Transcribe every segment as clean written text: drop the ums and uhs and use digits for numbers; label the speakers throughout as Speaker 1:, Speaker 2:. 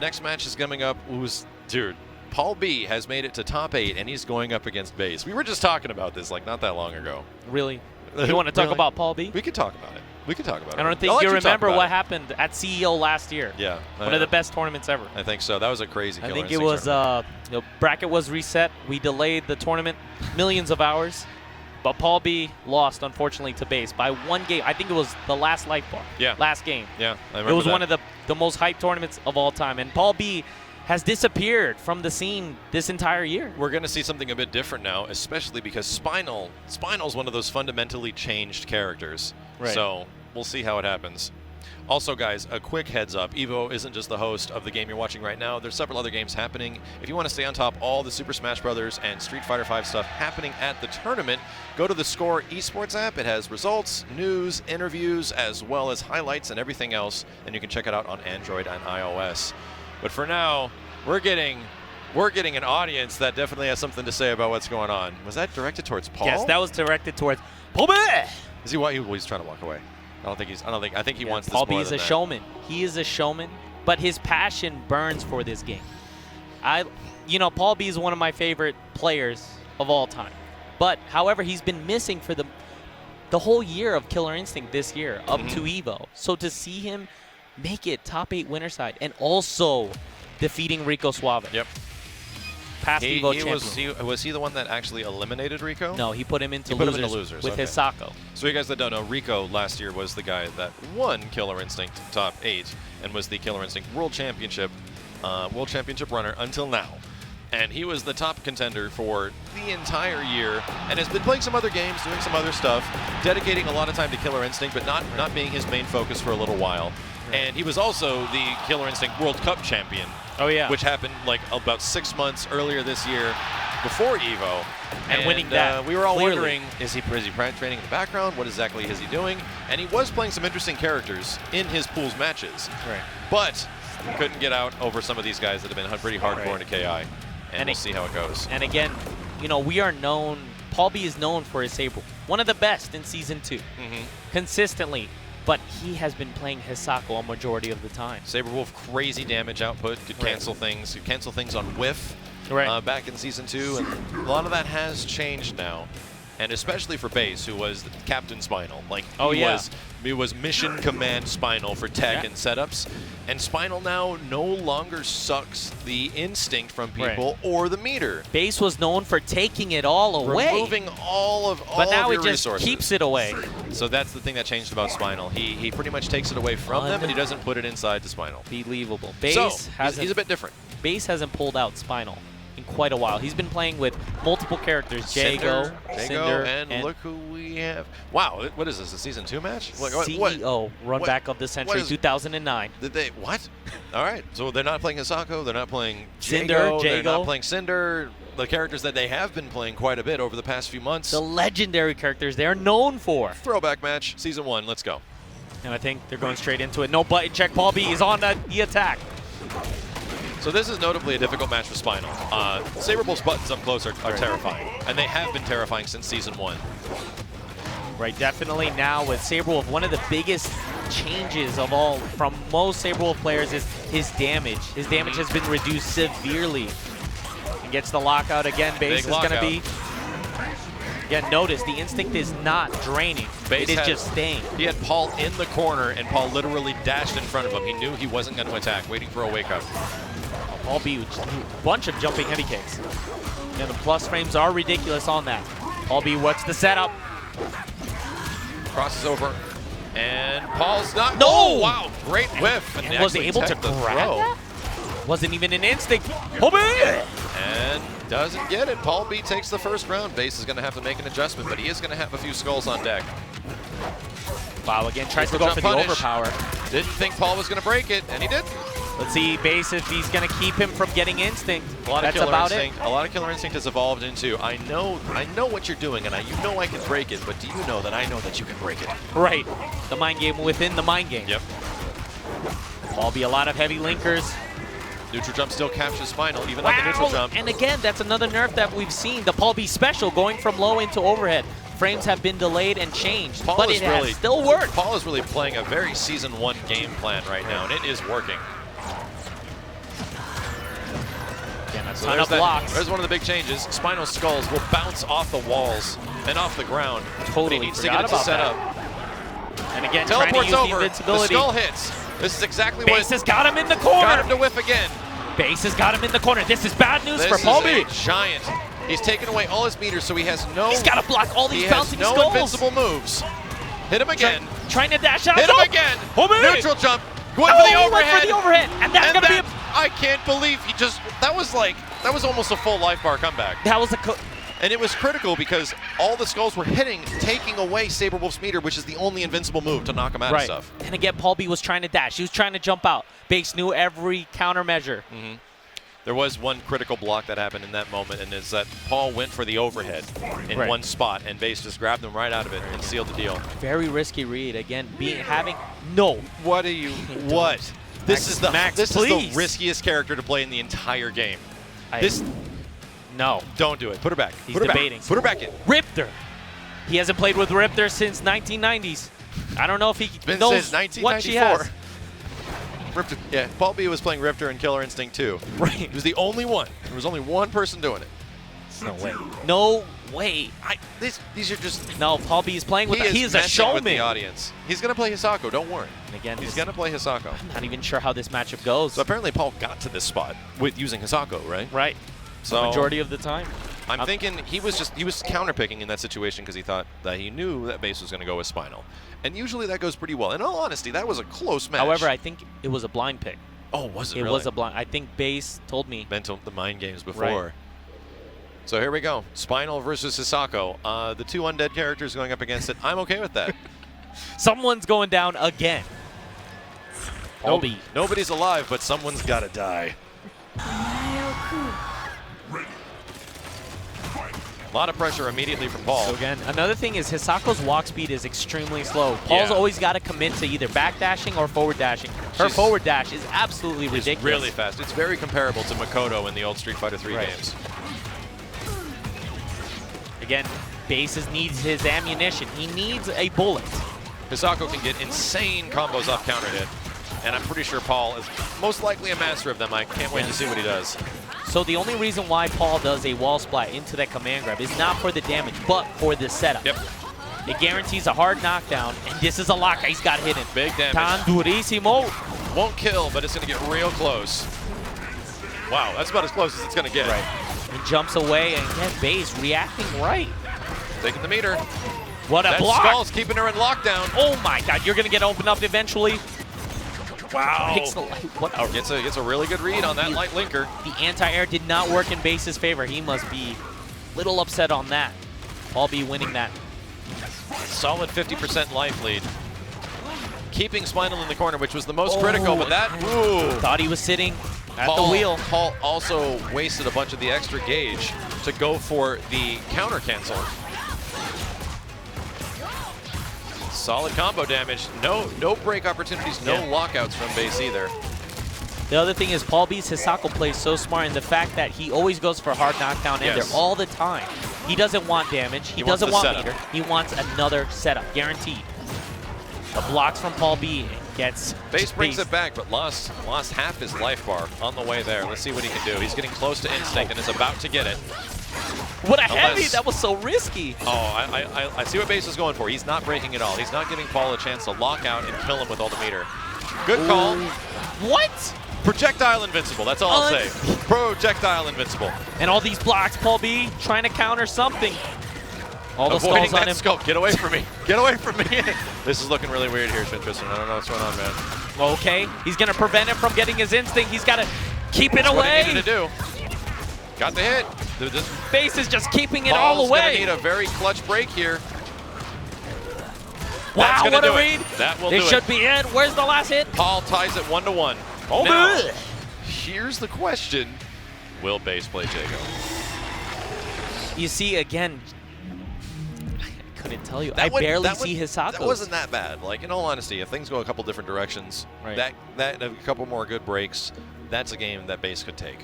Speaker 1: next match is coming up. Dude, Paul B has made it to top 8, and he's going up against Base. We were just talking about this like not that long ago.
Speaker 2: Really? You want to talk about Paul B?
Speaker 1: We could talk about it. We could talk about it.
Speaker 2: I don't think you remember what happened at CEO last year.
Speaker 1: Yeah.
Speaker 2: One of the best tournaments ever.
Speaker 1: I think so. That was a crazy Killer
Speaker 2: Instinct. I think it was, the bracket was reset. We delayed the tournament millions of hours. But Paul B lost, unfortunately, to Base by 1 game. I think it was the last life bar.
Speaker 1: Yeah.
Speaker 2: Last game.
Speaker 1: Yeah, I remember
Speaker 2: It was
Speaker 1: that.
Speaker 2: one of the most hyped tournaments of all time. And Paul B has disappeared from the scene this entire year.
Speaker 1: We're going to see something a bit different now, especially because Spinal's one of those fundamentally changed characters.
Speaker 2: Right.
Speaker 1: So we'll see how it happens. Also, guys, a quick heads up. EVO isn't just the host of the game you're watching right now. There's several other games happening. If you want to stay on top of all the Super Smash Bros. And Street Fighter V stuff happening at the tournament, go to the Score Esports app. It has results, news, interviews, as well as highlights and everything else. And you can check it out on Android and iOS. But for now, we're getting an audience that definitely has something to say about what's going on. Was that directed towards Paul?
Speaker 2: Yes, that was directed towards Paul B.
Speaker 1: Is he's trying to walk away. I think he wants this
Speaker 2: Paul
Speaker 1: more
Speaker 2: B is
Speaker 1: than
Speaker 2: a
Speaker 1: that.
Speaker 2: showman. He is a showman, but his passion burns for this game. Paul B is one of my favorite players of all time. But however, he's been missing for the whole year of Killer Instinct this year up to EVO. So to see him make it top 8 winner side and also defeating Rico Suave.
Speaker 1: Yep.
Speaker 2: Past EVO champion.
Speaker 1: Was he the one that actually eliminated Rico?
Speaker 2: No, he put him into losers with
Speaker 1: okay.
Speaker 2: Hisako.
Speaker 1: So you guys that don't know, Rico last year was the guy that won Killer Instinct top 8 and was the Killer Instinct World Championship runner until now. And he was the top contender for the entire year and has been playing some other games, doing some other stuff, dedicating a lot of time to Killer Instinct, but not being his main focus for a little while. And he was also the Killer Instinct World Cup champion.
Speaker 2: Oh, yeah.
Speaker 1: Which happened like about 6 months earlier this year before EVO.
Speaker 2: And winning that.
Speaker 1: We were all
Speaker 2: clearly
Speaker 1: wondering, is he training in the background? What exactly is he doing? And he was playing some interesting characters in his pool's matches.
Speaker 2: Right.
Speaker 1: But couldn't get out over some of these guys that have been pretty hardcore into KI. And we'll see how it goes.
Speaker 2: And again, we are known, Paul B is known for his Sabre. One of the best in Season 2. Consistently. But he has been playing Hisako a majority of the time.
Speaker 1: Sabre Wolf, crazy damage output, could cancel things. Could cancel things on whiff back in Season 2. And a lot of that has changed now. And especially for Base, who was Captain Spinal. He was Mission Command Spinal for tech and setups. And Spinal now no longer sucks the instinct from people or the meter.
Speaker 2: Base was known for taking it all away.
Speaker 1: Removing all of
Speaker 2: But now
Speaker 1: your
Speaker 2: it just
Speaker 1: resources.
Speaker 2: keeps it away.
Speaker 1: So that's the thing that changed about Spinal. He pretty much takes it away from them, but he doesn't put it inside to Spinal.
Speaker 2: Believable.
Speaker 1: He's a bit different.
Speaker 2: Base hasn't pulled out Spinal in quite a while. He's been playing with multiple characters. Jago, Cinder,
Speaker 1: and look who we have. Wow, what is this, a Season 2 match?
Speaker 2: CEO, run back of the century, 2009.
Speaker 1: Did they, what? All right, so they're not playing Hisako, they're not playing
Speaker 2: Cinder,
Speaker 1: they're not playing Cinder, the characters that they have been playing quite a bit over the past few months.
Speaker 2: The legendary characters they're known for.
Speaker 1: Throwback match, Season 1, let's go.
Speaker 2: And I think they're going straight into it. No button check, Paul B is on the attack.
Speaker 1: So this is notably a difficult match for Spinal. Sabre Wolf's buttons up close are terrifying, and they have been terrifying since Season 1.
Speaker 2: Right, definitely now with Sabre Wolf, one of the biggest changes of all from most Sabre Wolf players is his damage. His damage has been reduced severely. He gets the lockout again. Base is going to be... Again, notice the instinct is not draining. It is just staying.
Speaker 1: He had Paul in the corner, and Paul literally dashed in front of him. He knew he wasn't going to attack, waiting for a wake-up.
Speaker 2: Paul B, a bunch of jumping heavy kicks. And the plus frames are ridiculous on that. Paul B, what's the setup?
Speaker 1: Crosses over, and Paul's not.
Speaker 2: No!
Speaker 1: Oh, wow, great whiff.
Speaker 2: And was able to grab that? Wasn't even an instinct. Paul B!
Speaker 1: And doesn't get it. Paul B takes the first round. Base is going to have to make an adjustment, but he is going to have a few skulls on deck.
Speaker 2: Wow, again, tries to go for the overpower.
Speaker 1: Didn't think Paul was going to break it, and he did.
Speaker 2: Let's see, Base, if he's going to keep him from getting instinct.
Speaker 1: A lot
Speaker 2: That's
Speaker 1: of
Speaker 2: about
Speaker 1: instinct,
Speaker 2: it.
Speaker 1: A lot of Killer Instinct has evolved into, I know what you're doing, and you know I can break it, but do you know that I know that you can break it?
Speaker 2: Right. The mind game within the mind game.
Speaker 1: Yep.
Speaker 2: Paul B, a lot of heavy linkers.
Speaker 1: Neutral jump still captures Spinal, even on the neutral jump.
Speaker 2: And again, that's another nerf that we've seen. The Paul B special going from low into overhead. Frames have been delayed and changed, but it has still worked.
Speaker 1: Paul is really playing a very Season 1 game plan right now, and it is working. So
Speaker 2: Ton of blocks.
Speaker 1: There's one of the big changes. Spinal Skulls will bounce off the walls and off the ground.
Speaker 2: Totally
Speaker 1: He needs to get
Speaker 2: forgot
Speaker 1: it to
Speaker 2: about
Speaker 1: set
Speaker 2: that.
Speaker 1: up.
Speaker 2: And again, trying to
Speaker 1: Teleport's
Speaker 2: use the
Speaker 1: over. The
Speaker 2: invincibility.
Speaker 1: skull hits. This is exactly
Speaker 2: Base
Speaker 1: what
Speaker 2: has got him in the corner.
Speaker 1: got him to whiff again.
Speaker 2: Base has got him in the corner. This is bad news
Speaker 1: This
Speaker 2: for Paul B.
Speaker 1: is a giant. He's taken away all his meters, so he has no.
Speaker 2: He's got to block all these
Speaker 1: he
Speaker 2: bouncing
Speaker 1: has no
Speaker 2: skulls.
Speaker 1: invincible moves. Hit him again.
Speaker 2: Trying to dash out.
Speaker 1: Hit him again.
Speaker 2: Paul B.
Speaker 1: Neutral jump. Going
Speaker 2: Oh,
Speaker 1: for the
Speaker 2: he
Speaker 1: overhead.
Speaker 2: went for the overhead. And that's going to be a...
Speaker 1: I can't believe he just. That was almost a full life bar comeback.
Speaker 2: That was
Speaker 1: And it was critical because all the skulls were hitting, taking away Saberwolf's meter, which is the only invincible move to knock him out of stuff.
Speaker 2: And again, Paul B was trying to dash. He was trying to jump out. Base knew every countermeasure.
Speaker 1: There was one critical block that happened in that moment, and is that Paul went for the overhead in one spot, and Base just grabbed him right out of it and sealed the deal.
Speaker 2: Very risky read. Again, having
Speaker 1: What are you? What? This is the
Speaker 2: Max,
Speaker 1: is the riskiest character to play in the entire game.
Speaker 2: No.
Speaker 1: Don't do it. Put her back.
Speaker 2: He's
Speaker 1: Put her
Speaker 2: debating.
Speaker 1: Back. Put her back in.
Speaker 2: Riptor. He hasn't played with Riptor since 1990s. I don't know if he
Speaker 1: Been
Speaker 2: knows
Speaker 1: since 1994.
Speaker 2: what she has.
Speaker 1: Riptor, yeah, Paul B was playing Riptor and Killer Instinct 2.
Speaker 2: Right.
Speaker 1: He was the only one. There was only one person doing it.
Speaker 2: No way. No way.
Speaker 1: These are just.
Speaker 2: No, Paul B is playing with He is a
Speaker 1: messing
Speaker 2: showman.
Speaker 1: with the audience. He's going to play Hisako, don't worry.
Speaker 2: And again,
Speaker 1: he's going to play Hisako.
Speaker 2: I'm not even sure how this matchup goes.
Speaker 1: So apparently Paul got to this spot with using Hisako, right?
Speaker 2: Right.
Speaker 1: So
Speaker 2: the majority of the time.
Speaker 1: I'm thinking he was counterpicking in that situation because he thought that he knew that Base was going to go with Spinal. And usually that goes pretty well. In all honesty, that was a close match.
Speaker 2: However, I think it was a blind pick.
Speaker 1: Oh, was it
Speaker 2: It
Speaker 1: really?
Speaker 2: was a blind. I think Base told me.
Speaker 1: Mental the mind games before.
Speaker 2: Right.
Speaker 1: So here we go. Spinal versus Hisako. The two undead characters going up against it. I'm okay with that.
Speaker 2: Someone's going down again. Paul B.
Speaker 1: Nobody's alive, but someone's got to die. A lot of pressure immediately from Paul.
Speaker 2: So again, another thing is Hisako's walk speed is extremely slow. Paul's always got to commit to either back dashing or forward dashing. Her forward dash is absolutely ridiculous.
Speaker 1: It's really fast. It's very comparable to Makoto in the old Street Fighter 3 games.
Speaker 2: Again, Base needs his ammunition. He needs a bullet.
Speaker 1: Hisako can get insane combos off counter hit, and I'm pretty sure Paul is most likely a master of them. I can't wait to see what he does.
Speaker 2: So the only reason why Paul does a wall splat into that command grab is not for the damage, but for the setup.
Speaker 1: Yep.
Speaker 2: It guarantees a hard knockdown, and this is a lock he's got hidden.
Speaker 1: Big damage.
Speaker 2: Tan durísimo.
Speaker 1: Won't kill, but it's going to get real close. Wow, that's about as close as it's going to get.
Speaker 2: Right. And jumps away, and again, Base reacting right.
Speaker 1: Taking the meter.
Speaker 2: What a
Speaker 1: that
Speaker 2: block.
Speaker 1: Skull's keeping her in lockdown.
Speaker 2: Oh my God, you're going to get opened up eventually.
Speaker 1: Wow.
Speaker 2: What
Speaker 1: Gets a really good read on that light linker.
Speaker 2: The anti-air did not work in Base's favor. He must be a little upset on that. Paul B winning that.
Speaker 1: Solid 50% life lead. Keeping Spinal in the corner, which was the most critical, but that,
Speaker 2: Thought he was sitting at the wheel.
Speaker 1: Paul also wasted a bunch of the extra gauge to go for the counter cancel. Solid combo damage. No break opportunities, no lockouts from Base either.
Speaker 2: The other thing is Paul B's Hisako plays so smart in the fact that he always goes for hard knockdown in there all the time. He doesn't want damage. He doesn't want meter. He wants another setup, guaranteed. The blocks from Paul B gets
Speaker 1: Base brings it back, but lost half his life bar on the way there. Let's see what he can do. He's getting close to Instinct and is about to get it.
Speaker 2: What a heavy! That was so risky.
Speaker 1: Oh, I see what Base is going for. He's not breaking it all. He's not giving Paul a chance to lock out and kill him with all the meter. Good call.
Speaker 2: What?
Speaker 1: Projectile invincible. That's all I'll say. Projectile invincible.
Speaker 2: And all these blocks, Paul B trying to counter something. All the
Speaker 1: Avoiding
Speaker 2: skulls on
Speaker 1: that
Speaker 2: him.
Speaker 1: skull. Get away from me. Get away from me. This is looking really weird here, Tristan. I don't know what's going on, man.
Speaker 2: Okay, he's going to prevent him from getting his instinct. He's got to keep it
Speaker 1: That's
Speaker 2: away.
Speaker 1: What he needed to do. Got the hit.
Speaker 2: Base is just keeping it all away.
Speaker 1: Paul's going to need a very clutch break here.
Speaker 2: Wow, what a read.
Speaker 1: That will do it.
Speaker 2: This should be it. Where's the last hit?
Speaker 1: Paul ties it 1-1.
Speaker 2: Oh,
Speaker 1: now, here's the question. Will Base play Jago?
Speaker 2: You see, again, I couldn't tell you. I barely see Hisako.
Speaker 1: That wasn't that bad. Like, in all honesty, if things go a couple different directions, that a couple more good breaks, that's a game that Base could take.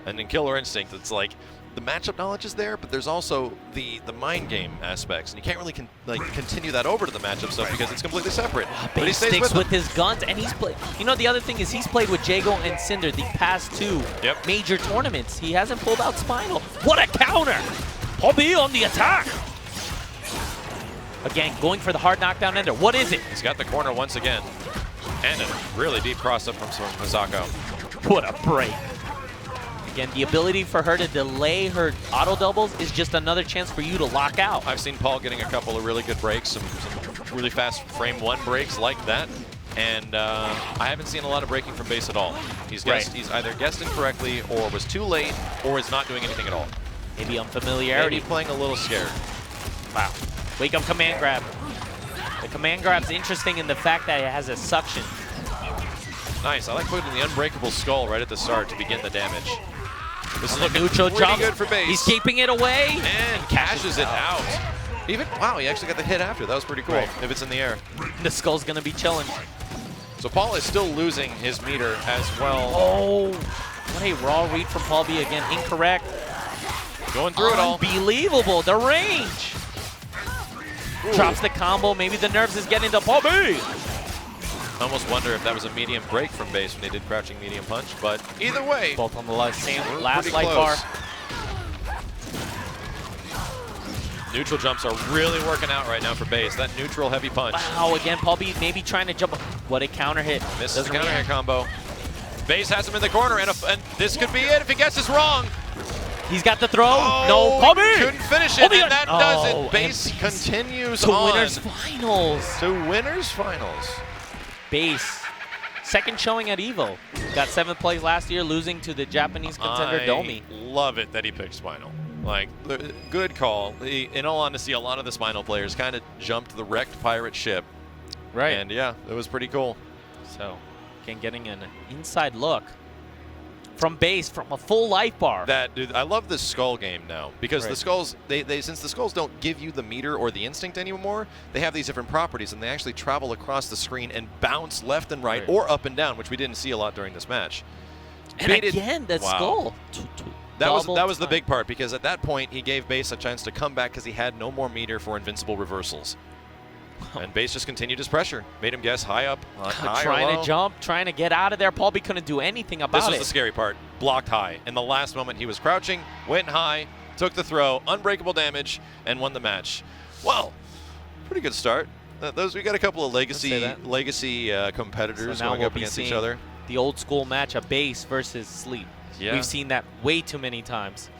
Speaker 1: And in Killer Instinct, it's like the matchup knowledge is there, but there's also the mind game aspects, and you can't really continue that over to the matchup stuff because it's completely separate. But he stays
Speaker 2: sticks
Speaker 1: with
Speaker 2: his guns, and he's played. You know, the other thing is he's played with Jago and Cinder the past 2 major tournaments. He hasn't pulled out Spinal. What a counter! Paul B on the attack. Again, going for the hard knockdown ender. What is it?
Speaker 1: He's got the corner once again. And a really deep cross-up from Misako.
Speaker 2: What a break. Again, the ability for her to delay her auto doubles is just another chance for you to lock out.
Speaker 1: I've seen Paul getting a couple of really good breaks, some really fast frame 1 breaks like that. And I haven't seen a lot of breaking from base at all. He's either guessed incorrectly or was too late or is not doing anything at all.
Speaker 2: Maybe unfamiliarity.
Speaker 1: Maybe playing a little scared.
Speaker 2: Wow. Wake up command grab. The command grab's interesting in the fact that it has a suction.
Speaker 1: Nice. I like putting the unbreakable skull right at the start to begin the damage. This is looking
Speaker 2: neutral
Speaker 1: pretty good for base.
Speaker 2: He's keeping it away.
Speaker 1: And cashes it out. Wow, he actually got the hit after. That was pretty cool, if it's in the air.
Speaker 2: The skull's going to be chilling.
Speaker 1: So Paul is still losing his meter as well.
Speaker 2: Oh, what a raw read from Paul B again. Incorrect.
Speaker 1: Going through it all.
Speaker 2: Unbelievable. The range. Ooh. Drops the combo. Maybe the nerves is getting to Paul B.
Speaker 1: I almost wonder if that was a medium break from base when they did crouching medium punch, but either way.
Speaker 2: Both on the last life bar.
Speaker 1: Neutral jumps are really working out right now for base. That neutral heavy punch.
Speaker 2: Wow, again, Paul B maybe trying to jump. What a counter hit.
Speaker 1: Misses the counter hit combo. Base has him in the corner, and this could be it if he gets this wrong.
Speaker 2: He's got the throw.
Speaker 1: Oh,
Speaker 2: no, Paul B
Speaker 1: couldn't finish it, and that does it. Base continues on.
Speaker 2: To winners finals.
Speaker 1: To winners finals.
Speaker 2: Base. Second showing at EVO. Got 7th place last year, losing to the Japanese contender Domi.
Speaker 1: Love it that he picked Spinal. Like, good call. In all honesty, a lot of the Spinal players kind of jumped the wrecked pirate ship.
Speaker 2: Right.
Speaker 1: And yeah, it was pretty cool.
Speaker 2: So, again, getting an inside look from base, from a full life bar.
Speaker 1: Dude, I love this skull game now because the skulls, since the skulls don't give you the meter or the instinct anymore, they have these different properties and they actually travel across the screen and bounce left and right or up and down, which we didn't see a lot during this match.
Speaker 2: And again, that skull.
Speaker 1: That was the big part because at that point he gave base a chance to come back because he had no more meter for invincible reversals. And base just continued his pressure. Made him guess high up, high
Speaker 2: trying
Speaker 1: or low.
Speaker 2: to jump, trying to get out of there. Paul B couldn't do anything about it.
Speaker 1: This was the scary part. Blocked high. In the last moment, he was crouching, went high, took the throw, unbreakable damage, and won the match. Well, pretty good start. We got a couple of legacy competitors going up against each other.
Speaker 2: The old school match of base versus sleep.
Speaker 1: Yeah.
Speaker 2: We've seen that way too many times.